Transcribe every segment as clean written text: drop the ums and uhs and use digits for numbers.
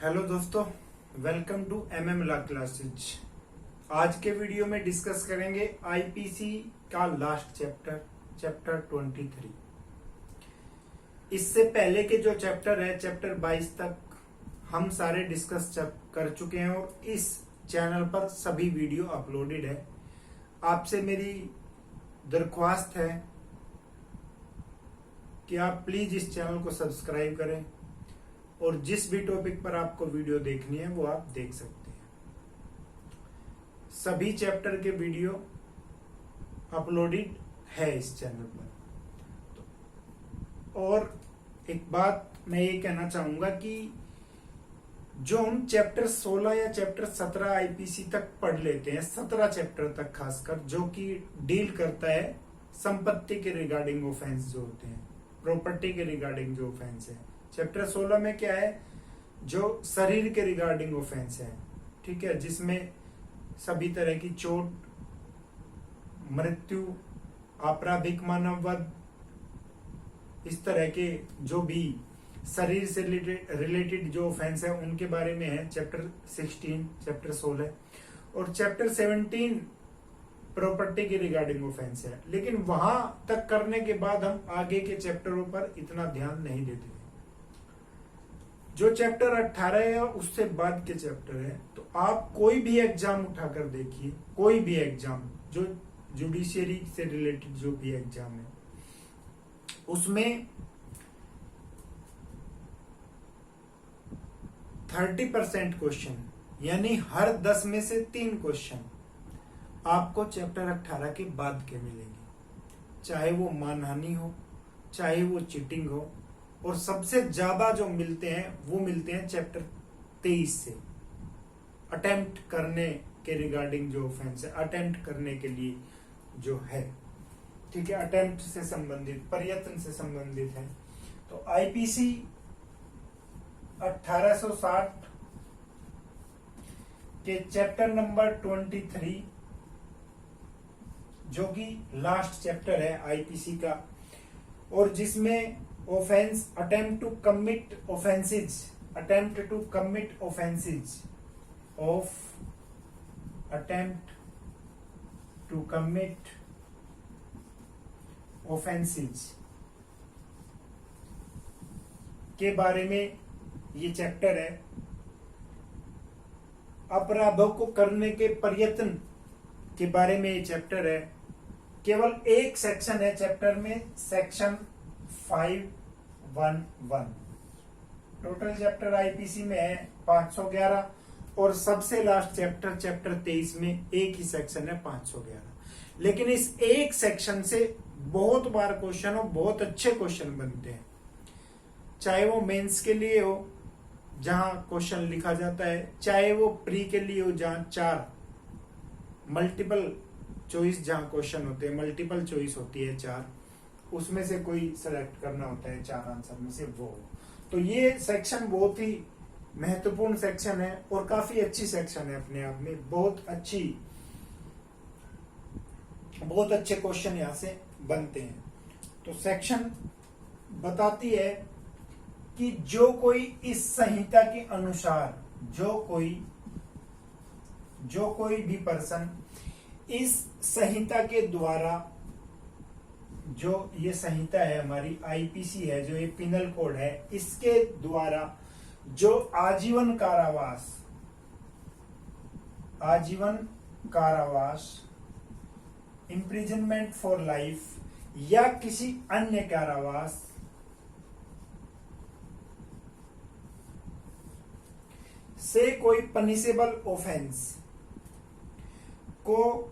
Hello दोस्तों, welcome to MM law classes. आज के वीडियो में डिस्कस करेंगे आईपीसी का लास्ट चैप्टर 23। इससे पहले के जो चैप्टर है चैप्टर 22 तक हम सारे डिस्कस कर चुके हैं और इस चैनल पर सभी वीडियो अपलोडेड है। आपसे मेरी दरख्वास्त है कि आप प्लीज इस चैनल को सब्सक्राइब करें और जिस भी टॉपिक पर आपको वीडियो देखनी है वो आप देख सकते हैं। सभी चैप्टर के वीडियो अपलोडेड है इस चैनल पर। और एक बात मैं ये कहना चाहूंगा कि जो हम चैप्टर 16 या चैप्टर 17 आईपीसी तक पढ़ लेते हैं, 17 चैप्टर तक खासकर, जो कि डील करता है संपत्ति के रिगार्डिंग ऑफेंस जो होते हैं, प्रॉपर्टी के रिगार्डिंग जो ऑफेंस है। चैप्टर 16 में क्या है, जो शरीर के रिगार्डिंग ऑफेंस है, ठीक है, जिसमें सभी तरह की चोट, मृत्यु, आपराधिक मानववध, इस तरह के जो भी शरीर से रिलेटेड जो ऑफेंस है उनके बारे में है चैप्टर 16, चैप्टर 16। और चैप्टर 17 प्रॉपर्टी के रिगार्डिंग ऑफेंस है। लेकिन वहां तक करने के बाद हम आगे के चैप्टरों पर इतना ध्यान नहीं देते। जो चैप्टर 18 है उससे बाद के चैप्टर है, तो आप कोई भी एग्जाम उठाकर देखिए, कोई भी एग्जाम जो जुडिशियरी से रिलेटेड जो भी एग्जाम है उसमें 30% क्वेश्चन, यानी हर 10 में से 3 क्वेश्चन आपको चैप्टर 18 के बाद के मिलेंगे, चाहे वो मानहानि हो, चाहे वो चीटिंग हो। और सबसे ज्यादा जो मिलते हैं वो मिलते हैं चैप्टर 23 से, अटेम्प्ट करने के रिगार्डिंग जो ऑफेंस है, अटेम्प्ट करने के लिए जो है, ठीक है, अटेम्प्ट से संबंधित, प्रयत्न से संबंधित है। तो आईपीसी 1860 के चैप्टर नंबर 23, जो कि लास्ट चैप्टर है आईपीसी का, और जिसमें offence attempt to commit offences, attempt to commit offences of, attempt to commit offences के बारे में ये चैप्टर है। अपराधों को करने के प्रयत्न के बारे में ये चैप्टर है। केवल एक सेक्शन है चैप्टर में, सेक्शन 511। टोटल चैप्टर आईपीसी में है 511 और सबसे लास्ट चैप्टर, चैप्टर 23 में एक ही सेक्शन है 511। लेकिन इस एक सेक्शन से बहुत बार क्वेश्चन हो, बहुत अच्छे क्वेश्चन बनते हैं, चाहे वो मेंस के लिए हो जहां क्वेश्चन लिखा जाता है, चाहे वो प्री के लिए हो जहां 4 मल्टीपल चॉइस, जहां क्वेश्चन होते हैं, मल्टीपल चॉइस होती है 4, उसमें से कोई सेलेक्ट करना होता है 4 आंसर में से वो। तो ये सेक्शन बहुत ही महत्वपूर्ण सेक्शन है और काफी अच्छी सेक्शन है अपने आप में, बहुत अच्छे क्वेश्चन यहां से बनते हैं। तो सेक्शन बताती है कि जो कोई इस संहिता के अनुसार, जो कोई भी पर्सन इस संहिता के द्वारा, जो ये संहिता है हमारी आईपीसी है, जो ये पिनल कोड है, इसके द्वारा जो आजीवन कारावास, इम्प्रिजनमेंट फॉर लाइफ या किसी अन्य कारावास से कोई पनिशेबल ऑफेंस को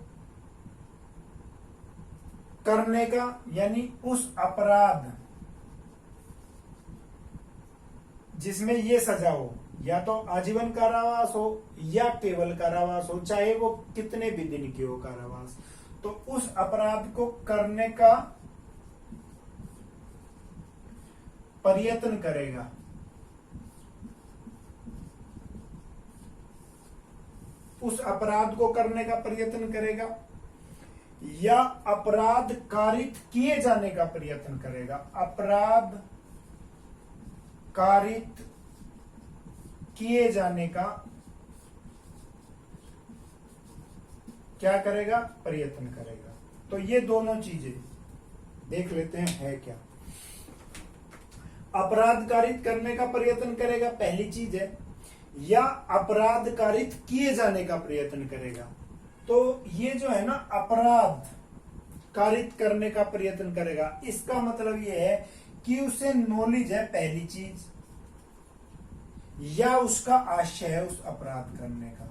करने का, यानी उस अपराध जिसमें ये सजा हो, या तो आजीवन कारावास हो या केवल कारावास हो, चाहे वो कितने भी दिन की हो कारावास, तो उस अपराध को करने का प्रयत्न करेगा। उस अपराध को करने का प्रयत्न करेगा या अपराध कारित किए जाने का प्रयत्न करेगा। अपराध कारित किए जाने का क्या करेगा, प्रयत्न करेगा। तो ये दोनों चीजें देख लेते हैं है क्या। अपराध कारित करने का प्रयत्न करेगा पहली चीज है, या अपराध कारित किए जाने का प्रयत्न करेगा। तो ये जो है ना अपराध कारित करने का प्रयत्न करेगा, इसका मतलब ये है कि उसे नॉलेज है पहली चीज, या उसका आशय है उस अपराध करने का।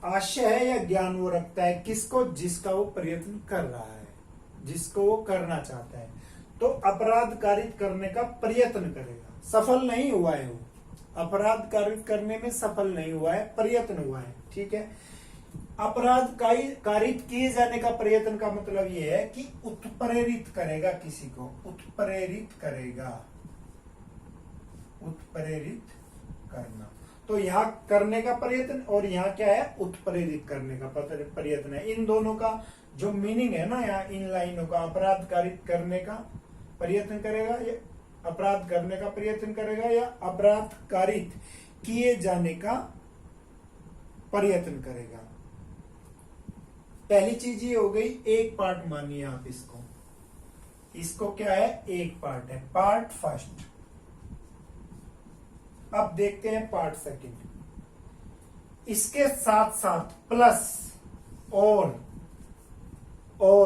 आशय है या ज्ञान वो रखता है किसको, जिसका वो प्रयत्न कर रहा है, जिसको वो करना चाहता है। तो अपराध कारित करने का प्रयत्न करेगा, सफल नहीं हुआ है वो, अपराध कारित करने में सफल नहीं हुआ है, प्रयत्न हुआ है। ठीक है, अपराध कारित किए जाने का प्रयत्न का मतलब यह है कि उत्प्रेरित करेगा, किसी को उत्प्रेरित करेगा, उत्प्रेरित करना। तो यहाँ करने का प्रयत्न और यहाँ क्या है, उत्प्रेरित करने का प्रयत्न है। इन दोनों का जो मीनिंग है ना यहाँ इन लाइनों का, अपराध कारित करने का प्रयत्न करेगा या अपराध करने का प्रयत्न करेगा, या अपराध कारित किए जाने का प्रयत्न करेगा। पहली चीज ये हो गई, एक पार्ट मानिए आप इसको, इसको क्या है, एक पार्ट है, पार्ट फर्स्ट। अब देखते हैं पार्ट सेकंड। इसके साथ साथ प्लस और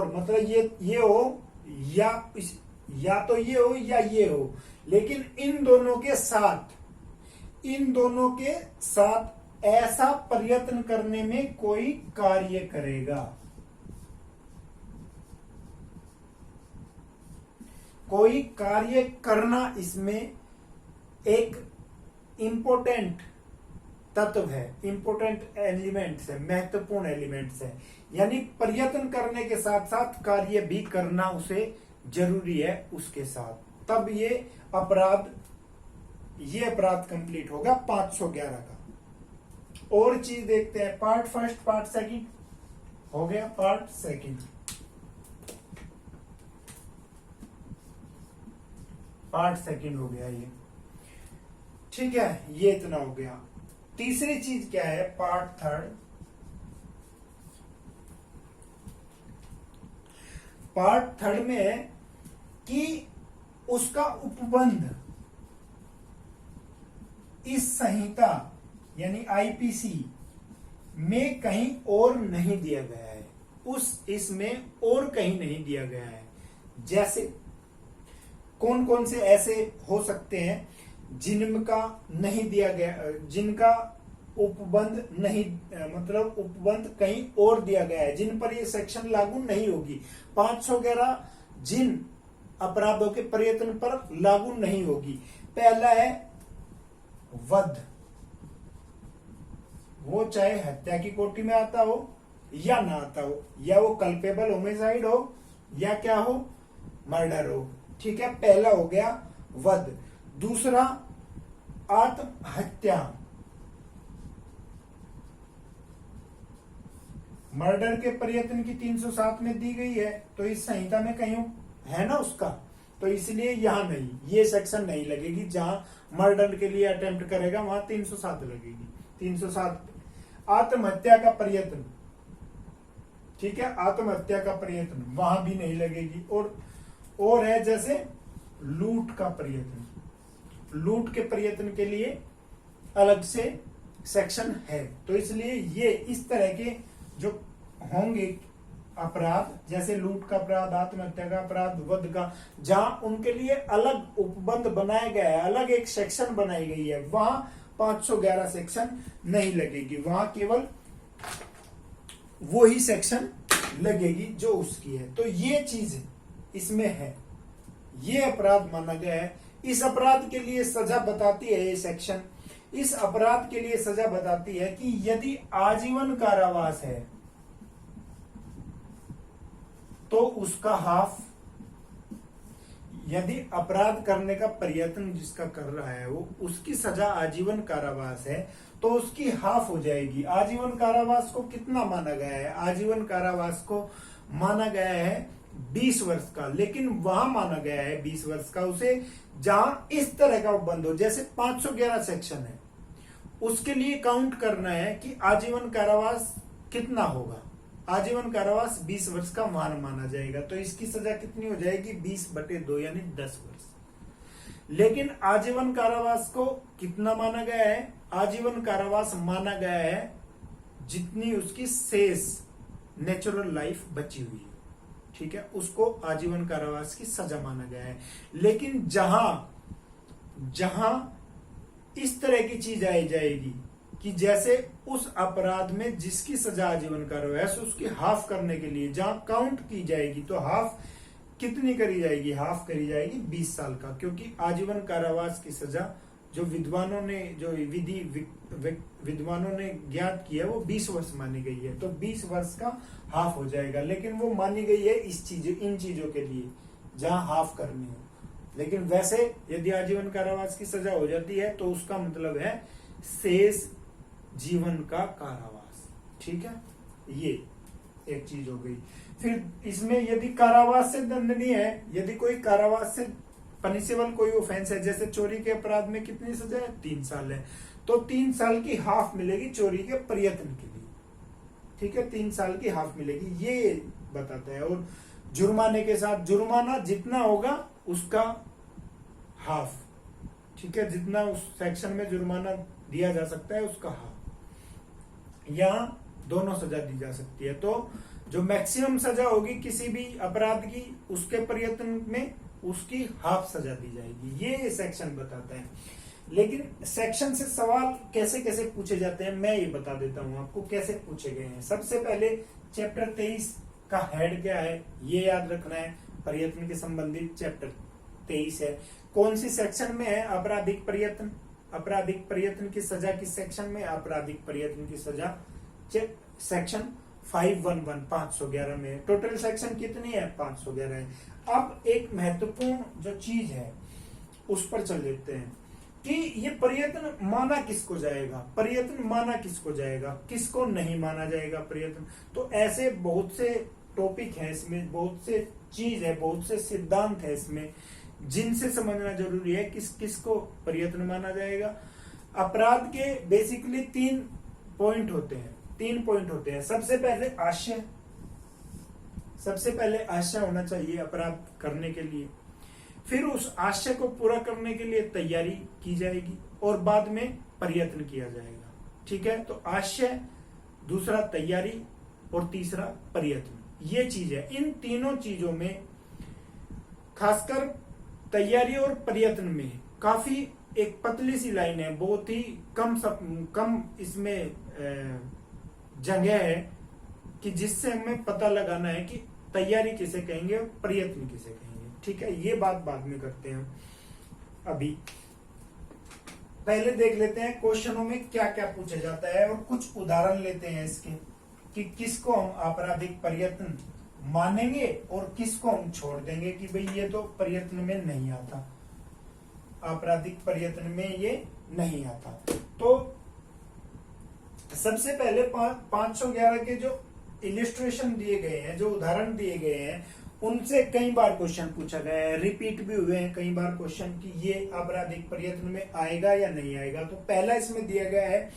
मतलब ये हो या तो ये हो या ये हो, लेकिन इन दोनों के साथ ऐसा प्रयत्न करने में कोई कार्य करेगा, कोई कार्य करना इसमें एक इंपोर्टेंट तत्व है, इंपोर्टेंट एलिमेंट्स है, महत्वपूर्ण एलिमेंट्स है। यानी प्रयत्न करने के साथ साथ कार्य भी करना उसे जरूरी है उसके साथ, तब ये अपराध कंप्लीट होगा 511 का। और चीज देखते हैं, पार्ट फर्स्ट पार्ट सेकंड हो गया, पार्ट सेकंड हो गया ये। ठीक है, ये इतना हो गया। तीसरी चीज क्या है, पार्ट थर्ड। पार्ट थर्ड में है कि उसका उपबंध इस संहिता यानी आईपीसी में कहीं और नहीं दिया गया है, इसमें और कहीं नहीं दिया गया है। जैसे कौन कौन से ऐसे हो सकते हैं जिनका नहीं दिया गया, जिनका उपबंध नहीं, मतलब उपबंध कहीं और दिया गया है, जिन पर ये सेक्शन लागू नहीं होगी। 511 जिन अपराधों के प्रयत्न पर लागू नहीं होगी। पहला है वध, वो चाहे हत्या की कोटि में आता हो या ना आता हो, या वो कल्पेबल होमिसाइड हो या क्या हो, मर्डर हो। ठीक है, पहला हो गया वध। दूसरा आत्महत्या, मर्डर के प्रयत्न की 307 में दी गई है, तो इस संहिता में कहीं है ना उसका, तो इसलिए यहां नहीं, ये सेक्शन नहीं लगेगी। जहां मर्डर के लिए अटेम्प्ट करेगा वहां 307 लगेगी, 307। आत्महत्या का प्रयत्न, ठीक है, आत्महत्या का प्रयत्न वहां भी नहीं लगेगी। और है जैसे लूट का प्रयत्न, लूट के प्रयत्न के लिए अलग से सेक्शन है। तो इसलिए ये इस तरह के जो होंगे अपराध, जैसे लूट का अपराध, आत्महत्या का अपराध, वध का, जहां उनके लिए अलग उपबंध बनाया गया है, अलग एक सेक्शन बनाई गई है, वहां 511 सेक्शन नहीं लगेगी, वहां केवल वो ही सेक्शन लगेगी जो उसकी है। तो ये चीज इसमें है, ये अपराध माना गया है। इस अपराध के लिए सजा बताती है ये सेक्शन, इस अपराध के लिए सजा बताती है कि यदि आजीवन कारावास है तो उसका हाफ, यदि अपराध करने का प्रयत्न जिसका कर रहा है वो, उसकी सजा आजीवन कारावास है, तो उसकी हाफ हो जाएगी। आजीवन कारावास को कितना माना गया है, आजीवन कारावास को माना गया है 20 वर्ष का, लेकिन वहां माना गया है 20 वर्ष का उसे जहां इस तरह का बंद हो। जैसे 511 सेक्शन है, उसके लिए काउंट करना है कि आजीवन कारावास कितना होगा। आजीवन कारावास 20 वर्ष का मान माना जाएगा, तो इसकी सजा कितनी हो जाएगी 20/2 यानी 10 वर्ष। लेकिन आजीवन कारावास को कितना माना गया है, आजीवन कारावास माना गया है जितनी उसकी शेष नेचुरल लाइफ बची हुई है, ठीक है, उसको आजीवन कारावास की सजा माना गया है। लेकिन जहां जहां इस तरह की चीज आई जाएगी कि जैसे उस अपराध में जिसकी सजा आजीवन कारावास उसकी हाफ करने के लिए जहां काउंट की जाएगी, तो हाफ कितनी करी जाएगी, हाफ करी जाएगी 20 साल का, क्योंकि आजीवन कारावास की सजा जो विद्वानों ने जो विद्वानों ने ज्ञात किया वो 20 वर्ष मानी गई है, तो 20 वर्ष का हाफ हो जाएगा। लेकिन वो मानी गई है इन चीजों के लिए जहां हाफ करनी हो। लेकिन वैसे यदि आजीवन कारावास की सजा हो जाती है तो उसका मतलब है शेष जीवन का कारावास, ठीक है, ये एक चीज हो गई। फिर इसमें यदि कारावास से दंडनीय है, यदि कोई कारावास से पनिशेबल कोई ऑफेंस है, जैसे चोरी के अपराध में कितनी सजा है 3 साल है, तो 3 साल की हाफ मिलेगी चोरी के प्रयत्न के लिए, ठीक है, 3 साल की हाफ मिलेगी, ये बताता है। और जुर्माने के साथ जुर्माना जितना होगा उसका हाफ, ठीक है, जितना उस सेक्शन में जुर्माना दिया जा सकता है उसका हाफ, यहां दोनों सजा दी जा सकती है। तो जो मैक्सिमम सजा होगी किसी भी अपराध की उसके प्रयत्न में उसकी हाफ सजा दी जाएगी, ये सेक्शन बताता है। लेकिन सेक्शन से सवाल कैसे कैसे पूछे जाते हैं मैं ये बता देता हूं आपको कैसे पूछे गए हैं। सबसे पहले चैप्टर 23 का हेड क्या है ये याद रखना है, प्रयत्न के संबंधित चैप्टर 23 है। कौन सी सेक्शन में है, आपराधिक प्रयत्न, आपराधिक प्रयत्न की सजा किस सेक्शन में, आपराधिक प्रयत्न की सजा सेक्शन 511 511 में। टोटल सेक्शन कितनी है 511 है। अब एक महत्वपूर्ण जो चीज है उस पर चल लेते हैं कि ये प्रयत्न माना किसको जाएगा, प्रयत्न माना किसको जाएगा, किसको नहीं माना जाएगा प्रयत्न। तो ऐसे बहुत से टॉपिक है इसमें, बहुत से चीज है, बहुत से सिद्धांत है इसमें जिनसे समझना जरूरी है किस किसको प्रयत्न माना जाएगा। अपराध के बेसिकली 3 पॉइंट होते हैं, 3 पॉइंट होते हैं। सबसे पहले आशय, सबसे पहले आशय होना चाहिए अपराध करने के लिए, फिर उस आशय को पूरा करने के लिए तैयारी की जाएगी और बाद में प्रयत्न किया जाएगा, ठीक है। तो आशय, दूसरा तैयारी और तीसरा प्रयत्न, ये चीज है। इन तीनों चीजों में खासकर तैयारी और प्रयत्न में काफी एक पतली सी लाइन है, बहुत ही कम इसमें जगह है कि जिससे हमें पता लगाना है कि तैयारी किसे कहेंगे और प्रयत्न किसे कहेंगे, ठीक है। ये बात बाद में करते हैं। अभी पहले देख लेते हैं क्वेश्चनों में क्या क्या पूछा जाता है और कुछ उदाहरण लेते हैं इसके कि किसको हम आपराधिक प्रयत्न मानेंगे और किसको हम छोड़ देंगे कि भाई ये तो प्रयत्न में नहीं आता, आपराधिक प्रयत्न में ये नहीं आता। तो सबसे पहले 511 के जो इलिस्ट्रेशन दिए गए हैं, जो उदाहरण दिए गए हैं, उनसे कई बार क्वेश्चन पूछा गया है, रिपीट भी हुए हैं कई बार क्वेश्चन कि ये आपराधिक प्रयत्न में आएगा या नहीं आएगा। तो पहला इसमें दिया गया है,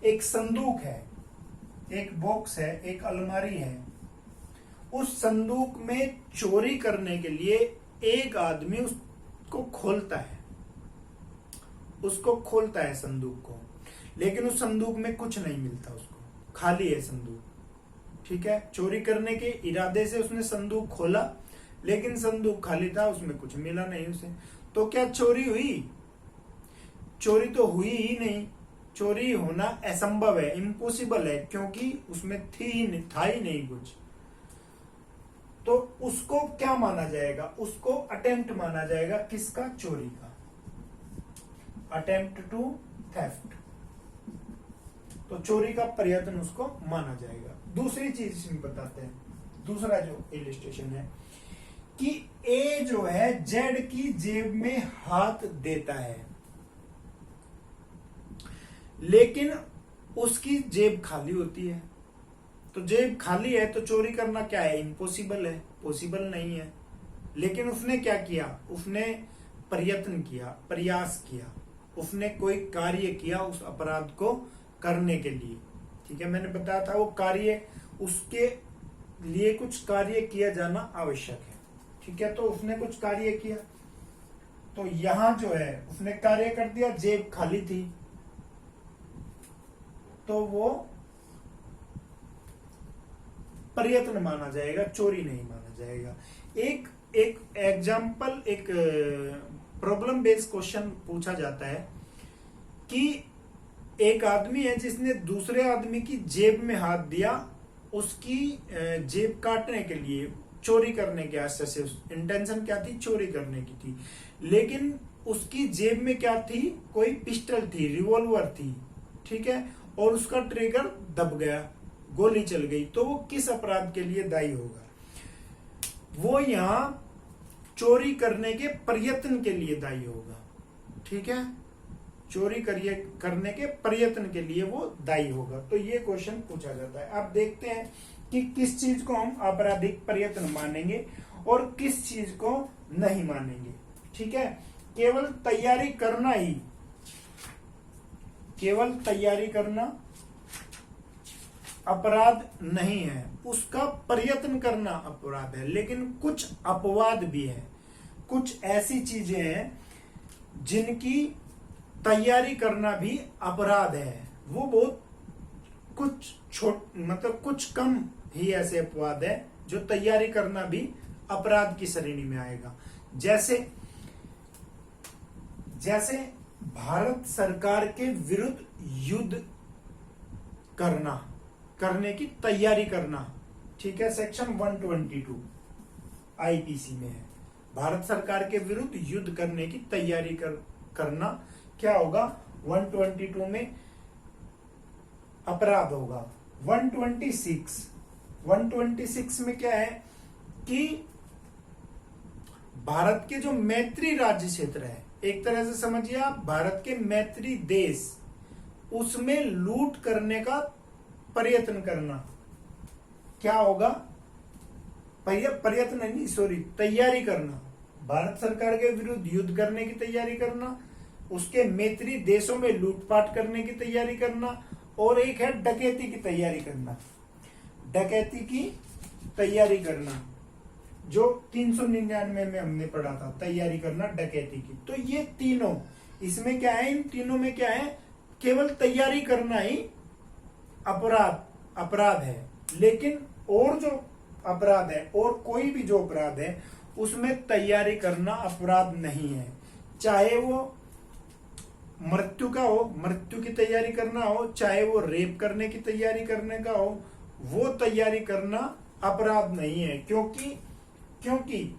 एक संदूक है, एक बॉक्स है, एक अलमारी है, उस संदूक में चोरी करने के लिए एक आदमी उसको खोलता है, उसको खोलता है संदूक को, लेकिन उस संदूक में कुछ नहीं मिलता, उसको खाली है संदूक, ठीक है। चोरी करने के इरादे से उसने संदूक खोला लेकिन संदूक खाली था, उसमें कुछ मिला नहीं उसे। तो क्या चोरी हुई? चोरी तो हुई ही नहीं, चोरी होना असंभव है, इम्पॉसिबल है, क्योंकि उसमें था ही नहीं कुछ। तो उसको क्या माना जाएगा? उसको अटेम्प्ट माना जाएगा, किसका? चोरी का, अटेम्प्ट टू थेफ्ट। तो चोरी का प्रयत्न उसको माना जाएगा। दूसरी चीज इसमें बताते हैं, दूसरा जो इलिस्ट्रेशन है कि ए जो है जेड की जेब में हाथ देता है, लेकिन उसकी जेब खाली होती है। तो जेब खाली है तो चोरी करना क्या है? इम्पॉसिबल है, पॉसिबल नहीं है, लेकिन उसने क्या किया, उसने प्रयत्न किया, प्रयास किया, उसने कोई कार्य किया उस अपराध को करने के लिए। ठीक है, मैंने बताया था वो कार्य, उसके लिए कुछ कार्य किया जाना आवश्यक है। ठीक है, तो उसने कुछ कार्य किया, तो यहां जो है उसने कार्य कर दिया, जेब खाली थी, तो वो प्रयत्न माना जाएगा, चोरी नहीं माना जाएगा। एक एग्जाम्पल, एक प्रॉब्लम बेस्ड क्वेश्चन पूछा जाता है कि एक आदमी है जिसने दूसरे आदमी की जेब में हाथ दिया, उसकी जेब काटने के लिए, चोरी करने के आशय से, इंटेंशन क्या थी, चोरी करने की थी, लेकिन उसकी जेब में क्या थी, कोई पिस्टल थी, रिवॉल्वर थी। ठीक है, और उसका ट्रिगर दब गया, गोली चल गई, तो वो किस अपराध के लिए दायी होगा? वो यहां चोरी करने के प्रयत्न के लिए दायी होगा। ठीक है, चोरी करने के प्रयत्न के लिए वो दायी होगा। तो ये क्वेश्चन पूछा जाता है। अब देखते हैं कि किस चीज को हम आपराधिक प्रयत्न मानेंगे और किस चीज को नहीं मानेंगे। ठीक है, केवल तैयारी करना ही, केवल तैयारी करना अपराध नहीं है, उसका प्रयत्न करना अपराध है। लेकिन कुछ अपवाद भी है, कुछ ऐसी चीजें हैं जिनकी तैयारी करना भी अपराध है। वो बहुत कुछ मतलब कुछ कम ही ऐसे अपवाद है जो तैयारी करना भी अपराध की श्रेणी में आएगा। जैसे जैसे भारत सरकार के विरुद्ध युद्ध करने की तैयारी करना। ठीक है, सेक्शन 122 आईपीसी में है, भारत सरकार के विरुद्ध युद्ध करने की तैयारी करना क्या होगा, 122 में अपराध होगा। 126 में क्या है कि भारत के जो मैत्री राज्य क्षेत्र है, एक तरह से समझिए आप, भारत के मैत्री देश, उसमें लूट करने का प्रयत्न करना क्या होगा, प्रयत्न नहीं, सॉरी, तैयारी करना, भारत सरकार के विरुद्ध युद्ध करने की तैयारी करना, उसके मैत्री देशों में लूटपाट करने की तैयारी करना, और एक है डकैती की तैयारी करना। डकैती की तैयारी करना जो 399 में हमने पढ़ा था, तैयारी करना डकैती की। तो ये तीनों, इसमें क्या है, इन तीनों में क्या है, केवल तैयारी करना ही अपराध है। लेकिन और जो अपराध है, और कोई भी जो अपराध है, उसमें तैयारी करना अपराध नहीं है। चाहे वो मृत्यु का हो, मृत्यु की तैयारी करना हो, चाहे वो रेप करने की तैयारी करने का हो, वो तैयारी करना अपराध नहीं है। क्योंकि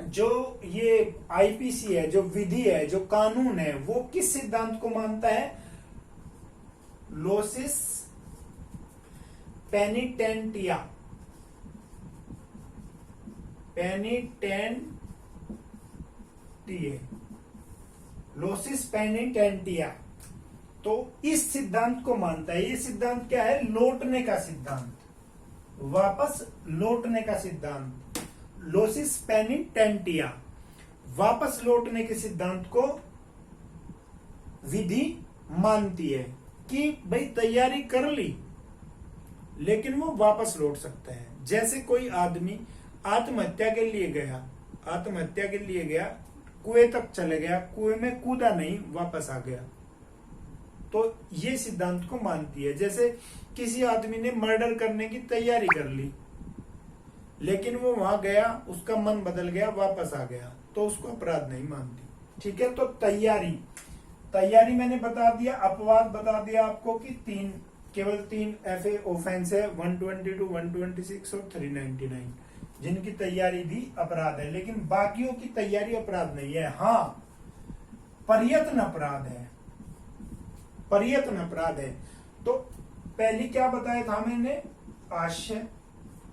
जो ये आईपीसी है, जो विधि है, जो कानून है, वो किस सिद्धांत को मानता है, लोसिस पेनिटेंटिया, लोसिस पेनिटेंटिया। तो इस सिद्धांत को मानता है। ये सिद्धांत क्या है, लौटने का सिद्धांत, वापस लौटने का सिद्धांत, लोसिस पेनिटेंटिया, वापस लौटने के सिद्धांत को विधि मानती है कि भाई तैयारी कर ली लेकिन वो वापस लौट सकता है। जैसे कोई आदमी आत्महत्या के लिए गया, कुएं तक चले गया, कुएं में कूदा नहीं, वापस आ गया, तो ये सिद्धांत को मानती है। जैसे किसी आदमी ने मर्डर करने की तैयारी कर ली लेकिन वो वहां गया, उसका मन बदल गया, वापस आ गया, तो उसको अपराध नहीं मानती। ठीक है, तो तैयारी मैंने बता दिया। अपवाद बता दिया आपको कि केवल तीन ऐसे ऑफेंस है, 122, 126 और 399, जिनकी तैयारी भी अपराध है। लेकिन बाकियों की तैयारी अपराध नहीं है। हाँ, प्रयत्न अपराध है। तो पहली क्या बताया था मैंने,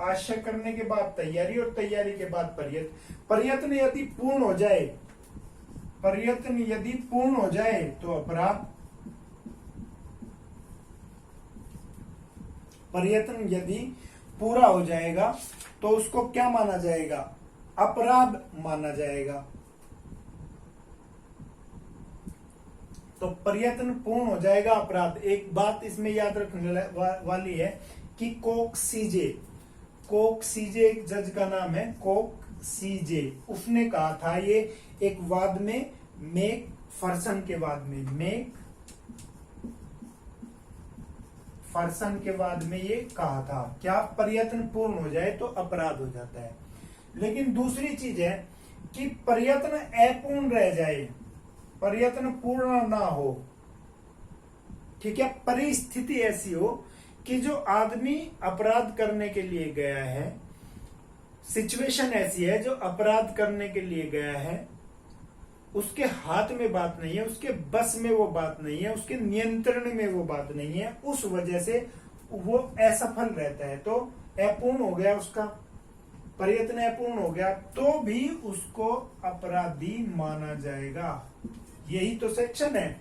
आशय करने के बाद तैयारी, और तैयारी के बाद प्रयत्न यदि पूर्ण हो जाए तो अपराध, प्रयत्न यदि पूरा हो जाएगा तो उसको क्या माना जाएगा, अपराध माना जाएगा। तो प्रयत्न पूर्ण हो जाएगा अपराध। एक बात इसमें याद रखने वाली है कि कोक सीजे एक जज का नाम है, कोक सीजे, उसने कहा था ये एक वाद में, मेक फर्सन के वाद में, मेक फर्सन के वाद में ये कहा था क्या प्रयत्न पूर्ण हो जाए तो अपराध हो जाता है। लेकिन दूसरी चीज है कि प्रयत्न अपूर्ण रह जाए, प्रयत्न पूर्ण ना हो, ठीक है, परिस्थिति ऐसी हो कि जो आदमी अपराध करने के लिए गया है, सिचुएशन ऐसी है जो अपराध करने के लिए गया है, उसके हाथ में बात नहीं है, उसके बस में वो बात नहीं है, उसके नियंत्रण में वो बात नहीं है, उस वजह से वो असफल रहता है, तो अपूर्ण हो गया, उसका प्रयत्न अपूर्ण हो गया, तो भी उसको अपराधी माना जाएगा। यही तो सेक्शन है,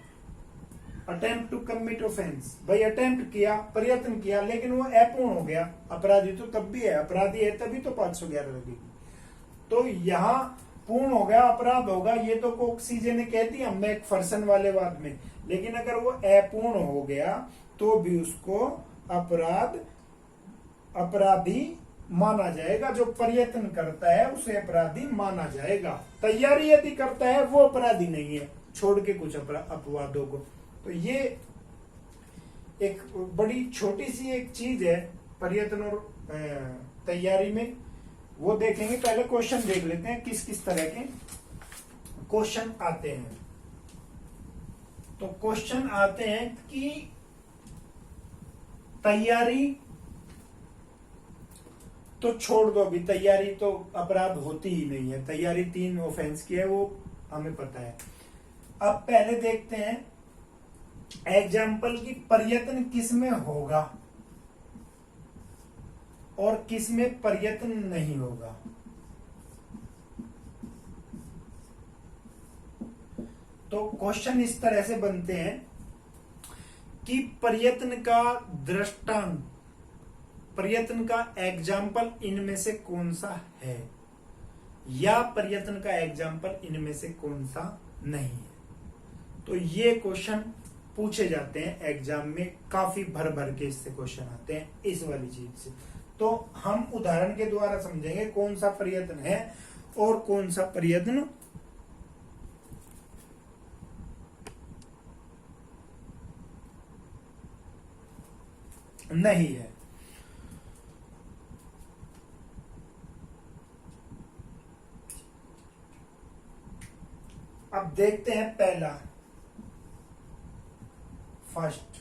अटेम्प्ट टू कमिट ऑफेंस। भाई अटेम्प्ट किया, प्रयत्न किया, लेकिन वो अपूर्ण हो गया, अपराधी तो तब भी है, अपराधी है तभी तो 511 लगेगी। तो यहां पूर्ण हो गया, अपराध होगा, ये तो कोक्सीजे ने कह दिया मैकफर्सन वाले वाद में। लेकिन अगर वो अपूर्ण हो गया तो भी उसको अपराधी माना जाएगा। जो प्रयत्न करता है उसे अपराधी माना जाएगा। तैयारी यदि करता है वो अपराधी नहीं है, छोड़ के कुछ अपवादों को। तो ये एक बड़ी छोटी सी एक चीज है प्रयत्न और तैयारी में, वो देखेंगे। पहले क्वेश्चन देख लेते हैं किस किस तरह के क्वेश्चन आते हैं। तो क्वेश्चन आते हैं कि तैयारी तो छोड़ दो, अभी तैयारी तो अपराध होती ही नहीं है, तैयारी 3 ऑफेंस की है, वो हमें पता है। अब पहले देखते हैं एग्जाम्पल की प्रयत्न किस में होगा और किस में प्रयत्न नहीं होगा। तो क्वेश्चन इस तरह से बनते हैं कि प्रयत्न का दृष्टांत, प्रयत्न का एग्जाम्पल इनमें से कौन सा है, या प्रयत्न का एग्जाम्पल इनमें से कौन सा नहीं है। तो ये क्वेश्चन पूछे जाते हैं एग्जाम में, काफी भर भर के इससे क्वेश्चन आते हैं इस वाली चीज से। तो हम उदाहरण के द्वारा समझेंगे कौन सा प्रयत्न है और कौन सा प्रयत्न नहीं है। अब देखते हैं पहला, फर्स्ट